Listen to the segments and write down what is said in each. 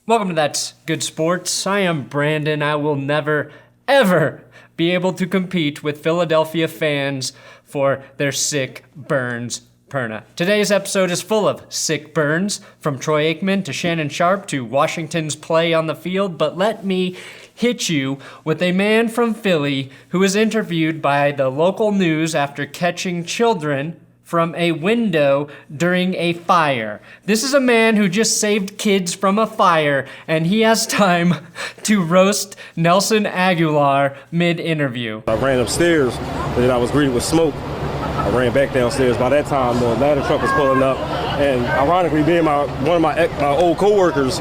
Welcome to That's Good Sports. I am Brandon. I will never, ever be able to compete with Philadelphia fans for their sick burns. Perna. Today's episode is full of sick burns, from Troy Aikman to Shannon Sharpe to Washington's play on the field, but let me hit you with a man from Philly who was interviewed by the local news after catching children from a window during a fire. This is a man who just saved kids from a fire, and he has time to roast Nelson Aguilar mid-interview. I ran upstairs, and then I was greeted with smoke. I ran back downstairs. By that time, the ladder truck was pulling up, and ironically, one of my old coworkers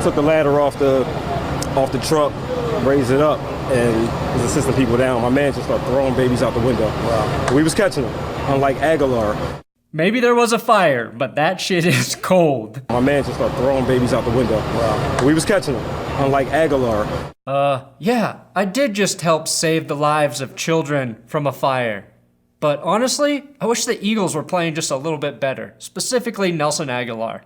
took the ladder off the truck, raised it up, and was assisting people down. My man just started throwing babies out the window. Wow. We was catching them, unlike Aguilar. Maybe there was a fire, but that shit is cold. My man just started throwing babies out the window. Wow. We was catching them, unlike Aguilar. Yeah, I did just help save the lives of children from a fire. But honestly, I wish the Eagles were playing just a little bit better, specifically Nelson Aguilar.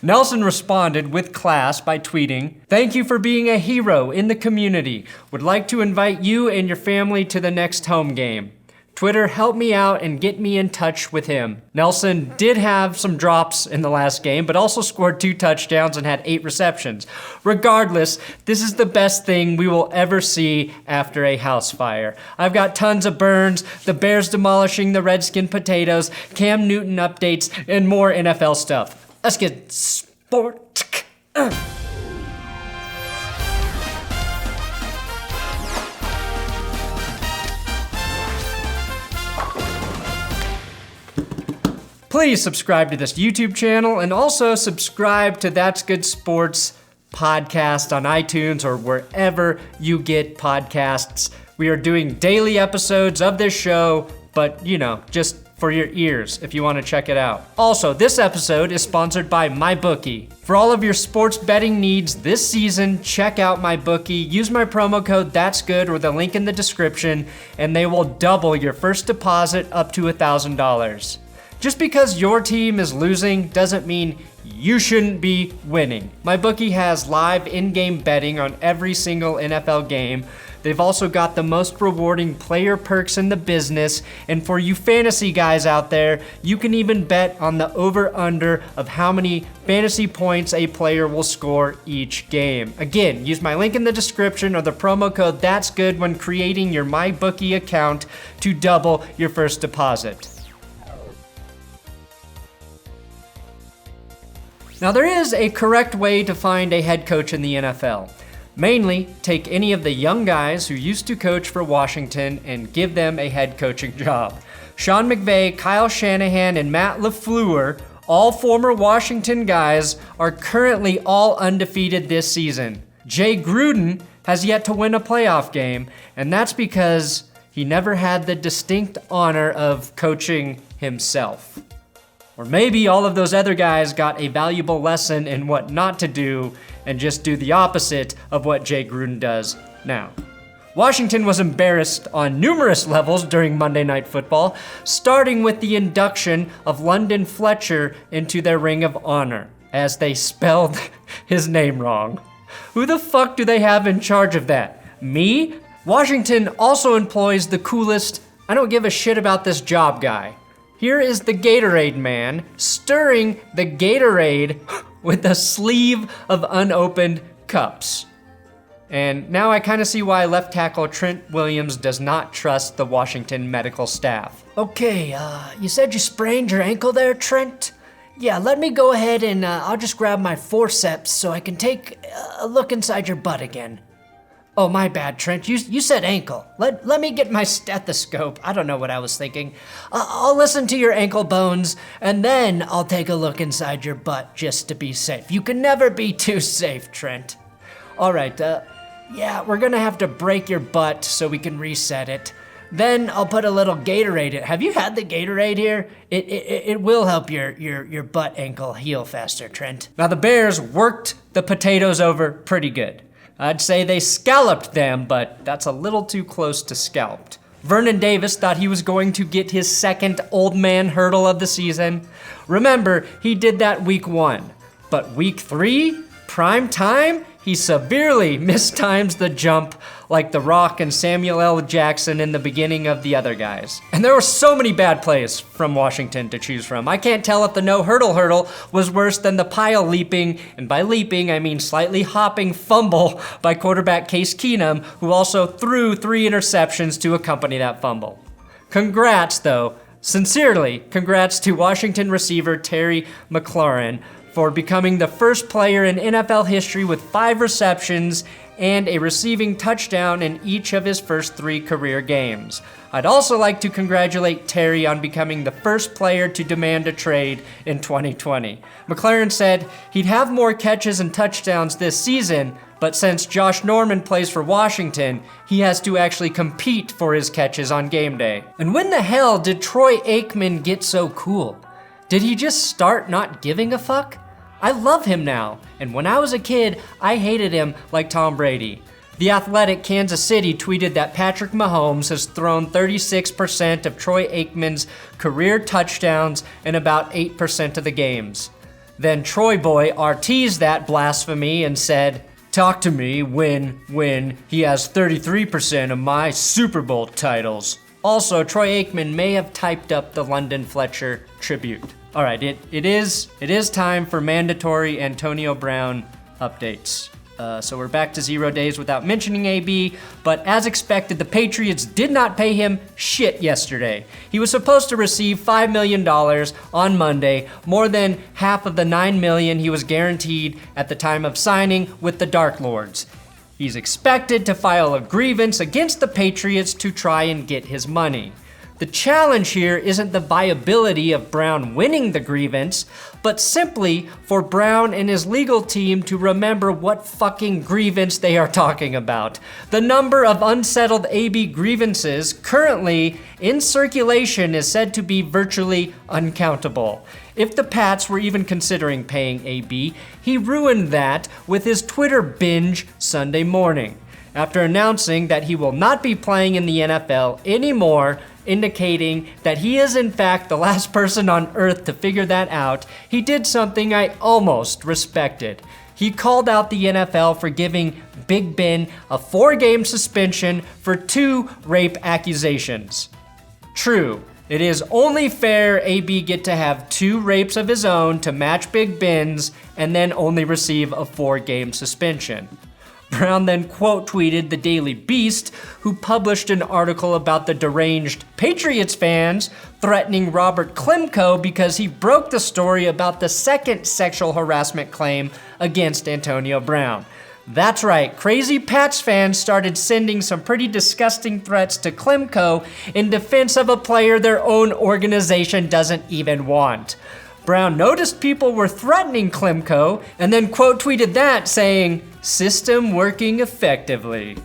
Nelson responded with class by tweeting, "Thank you for being a hero in the community. Would like to invite you and your family to the next home game. Twitter, help me out and get me in touch with him." Nelson did have some drops in the last game, but also scored 2 touchdowns and had 8 receptions. Regardless, this is the best thing we will ever see after a house fire. I've got tons of burns, the Bears demolishing the Redskins potatoes, Cam Newton updates, and more NFL stuff. Let's get sport. Please subscribe to this YouTube channel and also subscribe to That's Good Sports podcast on iTunes or wherever you get podcasts. We are doing daily episodes of this show, but just for your ears if you want to check it out. Also, this episode is sponsored by MyBookie. For all of your sports betting needs this season, check out MyBookie. Use my promo code ThatsGood or the link in the description, and they will double your first deposit up to $1,000. Just because your team is losing doesn't mean you shouldn't be winning. MyBookie has live in-game betting on every single NFL game. They've also got the most rewarding player perks in the business. And for you fantasy guys out there, you can even bet on the over-under of how many fantasy points a player will score each game. Again, use my link in the description or the promo code ThatsGood when creating your MyBookie account to double your first deposit. Now, there is a correct way to find a head coach in the NFL. Mainly, take any of the young guys who used to coach for Washington and give them a head coaching job. Sean McVay, Kyle Shanahan, and Matt LaFleur, all former Washington guys, are currently all undefeated this season. Jay Gruden has yet to win a playoff game, and that's because he never had the distinct honor of coaching himself. Or maybe all of those other guys got a valuable lesson in what not to do and just do the opposite of what Jay Gruden does now. Washington was embarrassed on numerous levels during Monday Night Football, starting with the induction of London Fletcher into their Ring of Honor, as they spelled his name wrong. Who the fuck do they have in charge of that? Me? Washington also employs the coolest, I don't give a shit about this job guy. Here is the Gatorade man stirring the Gatorade with a sleeve of unopened cups. And now I kind of see why left tackle Trent Williams does not trust the Washington medical staff. Okay, you said you sprained your ankle there, Trent? Yeah, let me go ahead and I'll just grab my forceps so I can take a look inside your butt again. Oh, my bad, Trent. You said ankle. Let me get my stethoscope. I don't know what I was thinking. I'll listen to your ankle bones, and then I'll take a look inside your butt just to be safe. You can never be too safe, Trent. All right, yeah, we're gonna have to break your butt so we can reset it. Then I'll put a little Gatorade in. Have you had the Gatorade here? It will help your butt ankle heal faster, Trent. Now, the Bears worked the potatoes over pretty good. I'd say they scalloped them, but that's a little too close to scalped. Vernon Davis thought he was going to get his second old man hurdle of the season. Remember, he did that week 1. But week 3, prime time, he severely mistimes the jump like The Rock and Samuel L. Jackson in the beginning of the other guys. And there were so many bad plays from Washington to choose from. I can't tell if the no hurdle was worse than the pile leaping, and by leaping I mean slightly hopping fumble by quarterback Case Keenum, who also threw 3 interceptions to accompany that fumble. Congrats though, sincerely, congrats to Washington receiver Terry McLaurin for becoming the first player in NFL history with 5 receptions and a receiving touchdown in each of his first 3 career games. I'd also like to congratulate Terry on becoming the first player to demand a trade in 2020. McLaurin said he'd have more catches and touchdowns this season, but since Josh Norman plays for Washington, he has to actually compete for his catches on game day. And when the hell did Troy Aikman get so cool? Did he just start not giving a fuck? I love him now, and when I was a kid, I hated him like Tom Brady. The Athletic Kansas City tweeted that Patrick Mahomes has thrown 36% of Troy Aikman's career touchdowns in about 8% of the games. Then Troy Boy RT'd that blasphemy and said, "Talk to me when he has 33% of my Super Bowl titles." Also, Troy Aikman may have typed up the London Fletcher tribute. All right, it is time for mandatory Antonio Brown updates. So we're back to 0 days without mentioning AB, but as expected, the Patriots did not pay him shit yesterday. He was supposed to receive $5 million on Monday, more than half of the $9 million he was guaranteed at the time of signing with the Dark Lords. He's expected to file a grievance against the Patriots to try and get his money. The challenge here isn't the viability of Brown winning the grievance, but simply for Brown and his legal team to remember what fucking grievance they are talking about. The number of unsettled AB grievances currently in circulation is said to be virtually uncountable. If the Pats were even considering paying AB, he ruined that with his Twitter binge Sunday morning. After announcing that he will not be playing in the NFL anymore, indicating that he is in fact the last person on earth to figure that out, he did something I almost respected. He called out the NFL for giving Big Ben a 4-game suspension for 2 rape accusations. True, it is only fair AB get to have 2 rapes of his own to match Big Ben's and then only receive a 4-game suspension. Brown then quote tweeted the Daily Beast, who published an article about the deranged Patriots fans threatening Robert Klemko because he broke the story about the second sexual harassment claim against Antonio Brown. That's right, crazy Pats fans started sending some pretty disgusting threats to Klemko in defense of a player their own organization doesn't even want. Brown noticed people were threatening Klemko and then quote tweeted that saying, "System working effectively."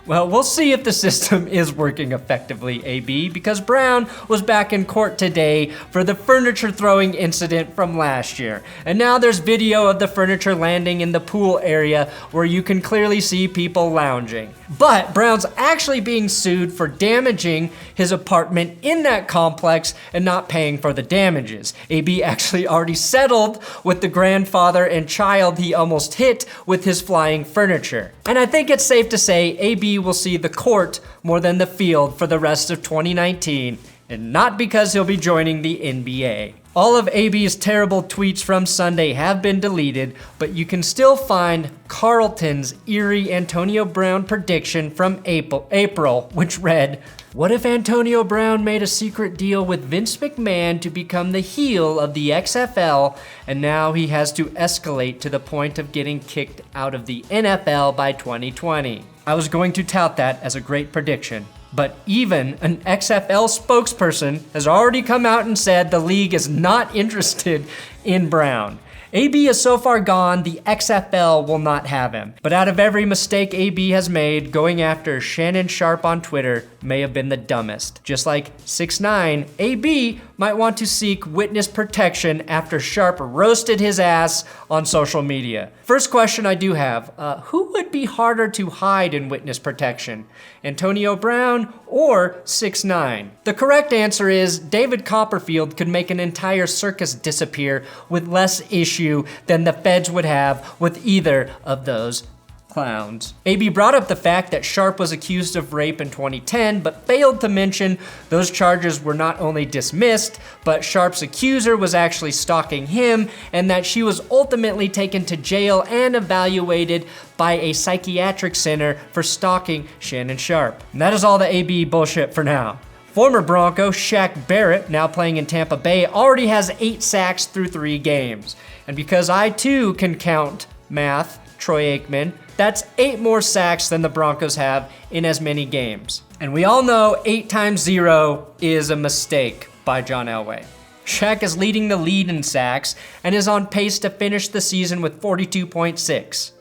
Well, we'll see if the system is working effectively, AB, because Brown was back in court today for the furniture throwing incident from last year. And now there's video of the furniture landing in the pool area where you can clearly see people lounging. But Brown's actually being sued for damaging his apartment in that complex and not paying for the damages. AB actually already settled with the grandfather and child he almost hit with his flying furniture. And I think it's safe to say AB will see the court more than the field for the rest of 2019, and not because he'll be joining the NBA. All of AB's terrible tweets from Sunday have been deleted, but you can still find Carlton's eerie Antonio Brown prediction from April, which read, "What if Antonio Brown made a secret deal with Vince McMahon to become the heel of the XFL, and now he has to escalate to the point of getting kicked out of the NFL by 2020? I was going to tout that as a great prediction, but even an XFL spokesperson has already come out and said the league is not interested in Brown. AB is so far gone, the XFL will not have him. But out of every mistake AB has made, going after Shannon Sharpe on Twitter may have been the dumbest. Just like 6ix9ine, AB might want to seek witness protection after Sharp roasted his ass on social media. First question I do have, who would be harder to hide in witness protection? Antonio Brown or 6ix9ine? The correct answer is David Copperfield could make an entire circus disappear with less issue than the feds would have with either of those clowns. AB brought up the fact that Sharp was accused of rape in 2010, but failed to mention those charges were not only dismissed, but Sharp's accuser was actually stalking him, and that she was ultimately taken to jail and evaluated by a psychiatric center for stalking Shannon Sharp. And that is all the AB bullshit for now. Former Bronco Shaq Barrett, now playing in Tampa Bay, already has 8 sacks through 3 games. And because I too can count math, Troy Aikman, that's 8 more sacks than the Broncos have in as many games. And we all know 8 times 0 is a mistake by John Elway. Shaq is leading the lead in sacks and is on pace to finish the season with 42.6.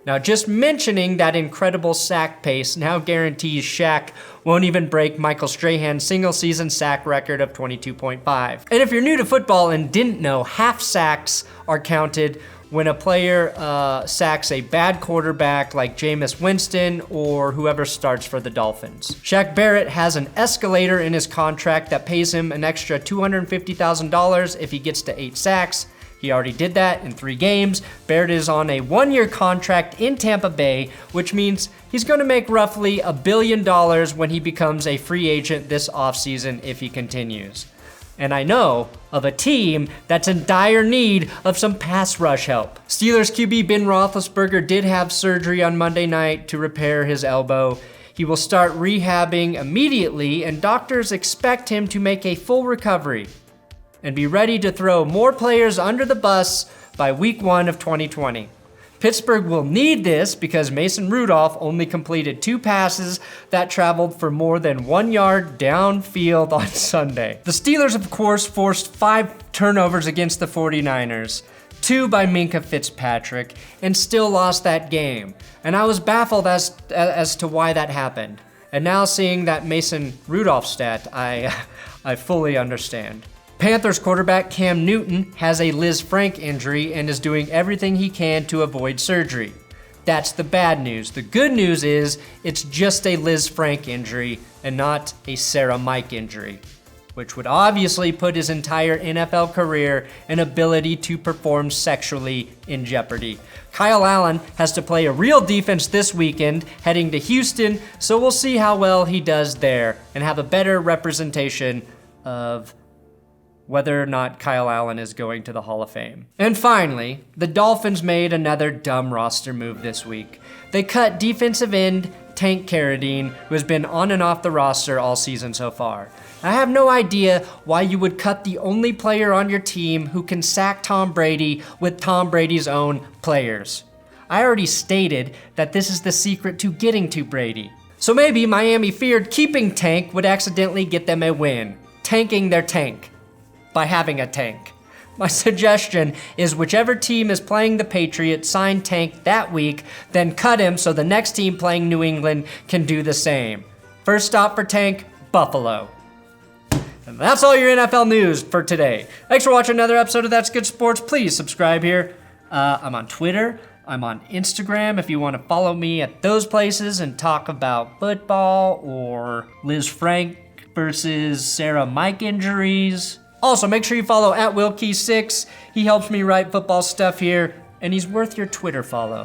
Now, just mentioning that incredible sack pace now guarantees Shaq won't even break Michael Strahan's single-season sack record of 22.5. And if you're new to football and didn't know, half sacks are counted when a player sacks a bad quarterback like Jameis Winston or whoever starts for the Dolphins. Shaq Barrett has an escalator in his contract that pays him an extra $250,000 if he gets to 8 sacks. He already did that in 3 games. Barrett is on a 1-year contract in Tampa Bay, which means he's going to make roughly $1 billion when he becomes a free agent this offseason if he continues. And I know of a team that's in dire need of some pass rush help. Steelers QB Ben Roethlisberger did have surgery on Monday night to repair his elbow. He will start rehabbing immediately, and doctors expect him to make a full recovery and be ready to throw more players under the bus by week 1 of 2020. Pittsburgh will need this because Mason Rudolph only completed 2 passes that traveled for more than 1 yard downfield on Sunday. The Steelers, of course, forced 5 turnovers against the 49ers, 2 by Minkah Fitzpatrick, and still lost that game. And I was baffled as to why that happened. And now seeing that Mason Rudolph stat, I fully understand. Panthers quarterback Cam Newton has a Liz Frank injury and is doing everything he can to avoid surgery. That's the bad news. The good news is it's just a Liz Frank injury and not a Sarah Mike injury, which would obviously put his entire NFL career and ability to perform sexually in jeopardy. Kyle Allen has to play a real defense this weekend heading to Houston, so we'll see how well he does there and have a better representation of whether or not Kyle Allen is going to the Hall of Fame. And finally, the Dolphins made another dumb roster move this week. They cut defensive end Tank Carradine, who has been on and off the roster all season so far. I have no idea why you would cut the only player on your team who can sack Tom Brady with Tom Brady's own players. I already stated that this is the secret to getting to Brady. So maybe Miami feared keeping Tank would accidentally get them a win, tanking their tank by having a tank. My suggestion is whichever team is playing the Patriots sign Tank that week, then cut him so the next team playing New England can do the same. First stop for Tank, Buffalo. And that's all your NFL news for today. Thanks for watching another episode of That's Good Sports. Please subscribe here. I'm on Twitter. I'm on Instagram if you want to follow me at those places and talk about football or Liz Frank versus Sarah Mike injuries. Also, make sure you follow at WillKey6. He helps me write football stuff here, and he's worth your Twitter follow.